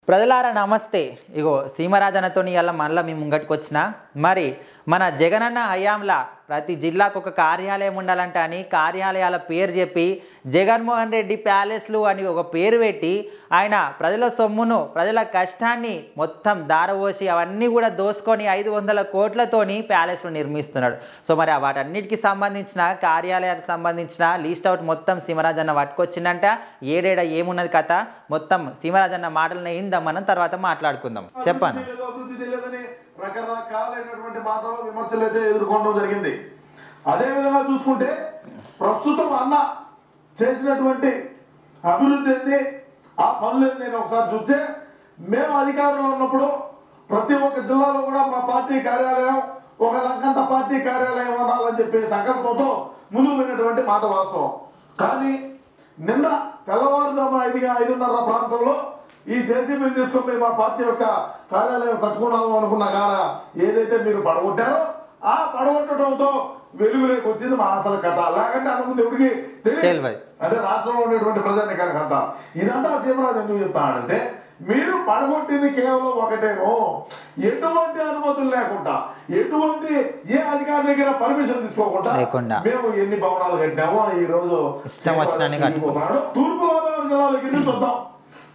ప్రజలారా నమస్తే. ఇగో సీమరాజన్నతోని ఇవాళ మళ్ళీ మేము ముంగటికి వచ్చిన. మరి మన జగనన్న హయాంలా ప్రతి జిల్లాకు ఒక కార్యాలయం ఉండాలంట అని కార్యాలయాల పేరు చెప్పి జగన్మోహన్ రెడ్డి ప్యాలెస్లు అని ఒక పేరు పెట్టి ఆయన ప్రజల సొమ్మును ప్రజల కష్టాన్ని మొత్తం దారవోసి అవన్నీ కూడా దోసుకొని 500 కోట్లతోని ప్యాలెస్లు నిర్మిస్తున్నాడు. సో మరి వాటన్నిటికి సంబంధించిన కార్యాలయానికి సంబంధించిన లీస్ట్ అవుట్ మొత్తం సీమరాజన్న పట్టుకొచ్చిందంట. ఏడేడ ఏమున్నది కథ మొత్తం సీమరాజన్న మాటలను ఇందాం, మనం తర్వాత మాట్లాడుకుందాం. చెప్పాను. రకరకాలైనటువంటి మాటలు విమర్శలు అయితే ఎదుర్కోవడం జరిగింది. అదేవిధంగా చూసుకుంటే ప్రస్తుతం అన్న చేసినటువంటి అభివృద్ధి ఏంది, ఆ పనులు ఏంది అని ఒకసారి చూస్తే, మేము అధికారంలో ఉన్నప్పుడు ప్రతి ఒక్క జిల్లాలో కూడా మా పార్టీ కార్యాలయం ఒక లంకంత పార్టీ కార్యాలయం అనాలని చెప్పే సంకల్పంతో ముందుకు పోయినటువంటి మాట వాస్తవం. కానీ నిన్న తెల్లవారుజామున 5:30 ప్రాంతంలో ఈ జేసీబీని తీసుకొని మా పార్టీ యొక్క కార్యాలయం కట్టుకున్నాము అనుకున్న కాడ ఏదైతే మీరు పడగొట్టారో ఆ పడగొట్టడంతో వెలుగులోకి వచ్చింది మా అసలు కథ. లేకంటే అనుకుంది ఎవరికి తెలియదు, అంటే రాష్ట్రంలో ఉండేటువంటి ప్రజానికానికి అంతా. ఇదంతా సీమరాజు ఎందుకు చెప్తానంటే, మీరు పడగొట్టింది కేవలం ఒకటేమో, ఎటువంటి అనుమతులు లేకుండా, ఎటువంటి ఏ అధికారి దగ్గర పర్మిషన్ తీసుకోకుండా మేము ఎన్ని భవనాలు కట్టినామో ఈ రోజు తూర్పు గోదావరి జిల్లాలోకి చూద్దాం.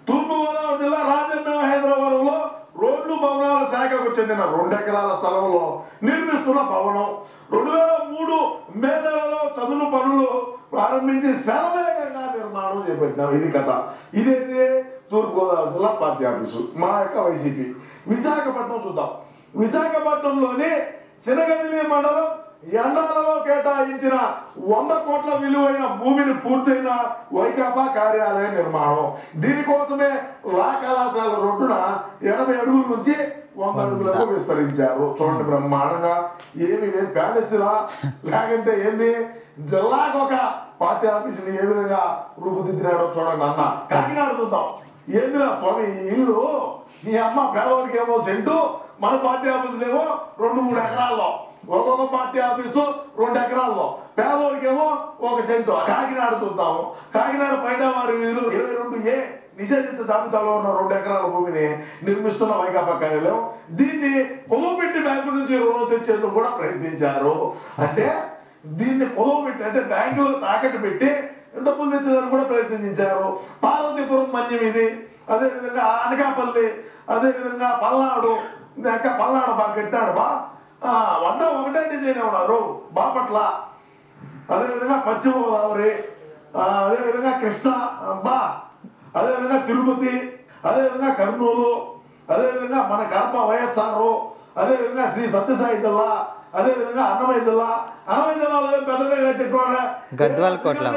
తూర్పుగోదావరి జిల్లా రాజన్న హైదరాబాద్లో రోడ్లు భవనాల శాఖకు చెందిన 2 ఎకరాల స్థలంలో నిర్మిస్తున్న భవనం 2003 మే నెలలో చదువు పనులు ప్రారంభించి శరవేగంగా నిర్మాణం చేపట్టినాం. ఇది కథ. ఇదేది తూర్పుగోదావరి జిల్లా పార్టీ ఆఫీసు, మా యొక్క వైసీపీ. విశాఖపట్నం చూద్దాం. విశాఖపట్నంలోని చినగదిలి మండలం ఎండాలలో కేటాయించిన 100 కోట్ల విలువైన భూమిని పూర్తయిన వైకాపా కార్యాలయ నిర్మాణం. దీనికోసమే లా కళాశాల రోడ్డున 80 అడుగుల నుంచి 100 అడుగులకు విస్తరించారు. చూడండి బ్రహ్మాండంగా. ఏమి ప్యాలెస్లా లేకంటే ఏంది, జిల్లాకు ఒక పార్టీ ఆఫీసుని ఏ విధంగా రూపుదిద్దినాడో చూడండి అన్న. కాకినాడ చూద్దాం. ఏందిరా స్వామి ఇల్లు, మీ అమ్మ పేదవాడికి ఏమో సెంటు, మన పార్టీ ఆఫీసులు ఏమో 2-3 ఎకరాల్లో, ఒక్కొక్క పార్టీ ఆఫీసు 2 ఎకరాల్లో, పేదోడికేమో 1 సెంటు. కాకినాడ చూద్దాము. కాకినాడ పైటవారి వీధులు 22A నిషేధిత జాబితాలో ఉన్న 2 ఎకరాల భూమిని నిర్మిస్తున్న వైకాపా కార్యాలయం. దీన్ని కొలువుపెట్టి బ్యాంకు నుంచి రుణం తెచ్చేందుకు కూడా ప్రయత్నించారు. అంటే దీన్ని కొలువుపెట్టి అంటే బ్యాంకులో తాకట్టు పెట్టి డబ్బులు తెచ్చేదాన్ని కూడా ప్రయత్నించారు. పార్వతీపురం మన్యం ఇది, అదేవిధంగా అనకాపల్లి, అదేవిధంగా పల్నాడు. పల్నాడు బాగా కట్టినాడు బా, అంతా ఒకటే డిజైన్ ఉన్నారు. బాపట్ల, అదేవిధంగా పశ్చిమ గోదావరి, అదేవిధంగా కృష్ణా బా, అదేవిధంగా తిరుపతి, అదేవిధంగా కర్నూలు, అదేవిధంగా మన కడప వైఎస్ఆర్, అదేవిధంగా శ్రీ సత్యసాయి జిల్లా, అదేవిధంగా అన్నమయ్య జిల్లా. అన్నమయ్య జిల్లాలో పెద్దగా కట్టేటోళ్ళ గద్వాల కోట్ల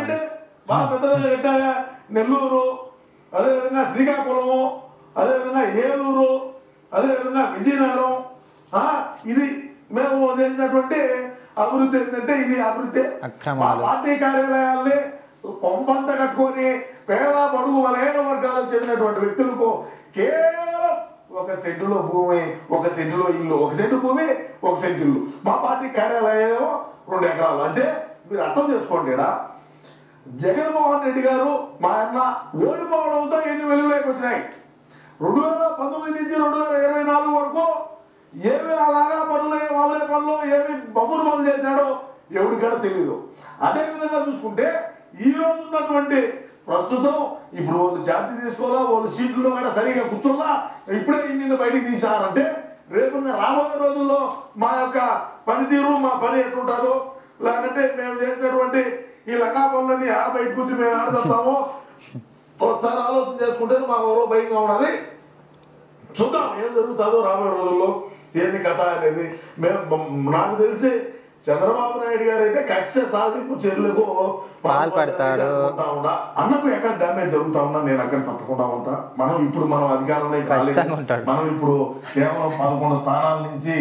బాగా పెద్దగా కట్టాగా. నెల్లూరు, అదేవిధంగా శ్రీకాకుళము, అదేవిధంగా ఏలూరు, అదేవిధంగా విజయనగరం. ఇది మేము చేసినటువంటి అభివృద్ధి. ఏంటంటే ఇది అభివృద్ధి. పార్టీ కార్యాలయాల్ని కొంపంత కట్టుకొని పేద బడుగు బలహీన వర్గాలకు చెందినటువంటి వ్యక్తులకు కేవలం 1 సెంటులో భూమి, 1 సెంటులో ఇల్లు, 1 సెంటు భూమి, 1 సెంటు ఇల్లు. మా పార్టీ కార్యాలయం 2 ఎకరాలు. అంటే మీరు అర్థం చేసుకోండి, జగన్మోహన్ రెడ్డి గారు మా అన్న ఓడిపోవడంతో ఎన్ని వెలుగులోకి వచ్చినాయి. 2019 నుంచి 2024 వరకు ఏమి అలాగా పనులు, మామూలే పనులు, ఏమి బఫురు పనులు చేశాడో ఎవరికడ తెలియదు. అదేవిధంగా చూసుకుంటే ఈ రోజు ఉన్నటువంటి ప్రస్తుతం ఇప్పుడు వాళ్ళు ఛార్జీ తీసుకోవాలా, వాళ్ళు సీట్లలో కూడా సరిగా కూర్చోలా, ఇప్పుడే ఇన్ని బయటికి తీసారంటే రేపు రాబోయే రోజుల్లో మా యొక్క పనితీరు, మా పని ఎట్లుంటుందో, లేకంటే మేము చేసినటువంటి ఈ లంగా పనులన్నీ ఆడ బయట కూర్చి మేము ఆడతామో ఒకసారి ఆలోచన చేసుకుంటే మాకు ఎవరో భయంగా ఉన్నది. చూద్దాం ఏం జరుగుతుందో రాబోయే రోజుల్లో, ఏది కథ అనేది. మేము నాకు తెలిసి చంద్రబాబు నాయుడు గారు అయితే కక్ష సాధింపు చర్యలకు పాల్పడతాడు. అన్నకు ఎక్కడ డ్యామేజ్ జరుగుతా ఉన్నా నేను అక్కడ తప్పకుండా ఉంటా. మనం అధికారంలో మనం ఇప్పుడు కేవలం 11 స్థానాల నుంచి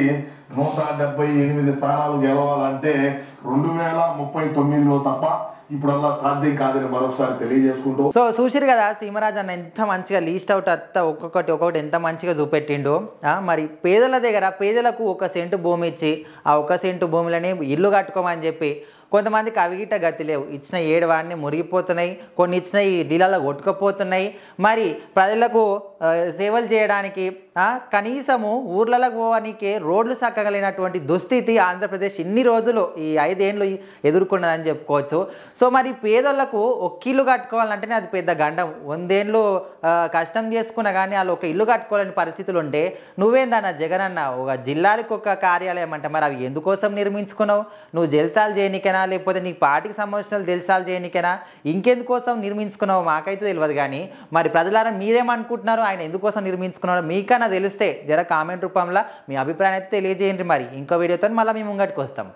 178 స్థానాలు గెలవాలంటే 2039లో తప్ప ఇప్పుడల్లా సాధ్యం కాదని మరొకసారి తెలియజేసుకుంటూ. సో చూసిరు కదా సీమరాజు అన్న ఎంత మంచిగా లీస్ట్ అవుట్ అంతా ఒక్కొక్కటి ఎంత మంచిగా చూపెట్టిండు. మరి పేదల దగ్గర పేదలకు 1 సెంటు భూమి ఇచ్చి ఆ 1 సెంటు భూమిలని ఇల్లు కట్టుకోమని చెప్పి కొంతమందికి అవిగిట గతి లేవు, ఇచ్చిన 7 వాడిని మురిగిపోతున్నాయి, కొన్ని ఇచ్చిన ఈ డీలలో కొట్టుకుపోతున్నాయి. మరి ప్రజలకు సేవలు చేయడానికి కనీసము ఊర్లకు పోవడానికే రోడ్లు చక్కగలిగినటువంటి దుస్థితి ఆంధ్రప్రదేశ్ ఇన్ని రోజులు ఈ 5 ఏళ్ళు ఎదుర్కొన్నదని చెప్పుకోవచ్చు. సో మరి పేదోళ్లకు ఒక ఇల్లు కట్టుకోవాలంటేనే అది పెద్ద గండం. 100 ఏళ్ళు కష్టం చేసుకున్నా కానీ వాళ్ళు ఒక ఇల్లు కట్టుకోవాలని పరిస్థితులు ఉంటే నువ్వేందన్న జగన్ అన్న ఒక జిల్లాలకు ఒక కార్యాలయం అంటే మరి అవి ఎందుకోసం నిర్మించుకున్నావు? నువ్వు జల్సాలు చేయనికైనా లేకపోతే నీ పార్టీకి సంబంధించిన జల్సాలు చేయనికైనా ఇంకెందుకోసం నిర్మించుకున్నావు మాకైతే తెలియదు. కానీ మరి ప్రజలారా మీరేమనుకుంటున్నారు, ఆయన ఎందుకోసం నిర్మించుకున్నారో మీకన్నా తెలిస్తే జర కామెంట్ రూపంలో మీ అభిప్రాయం అయితే తెలియజేయండి. మరి ఇంకో వీడియోతో మళ్ళీ మేము ముంగటికి వస్తాం.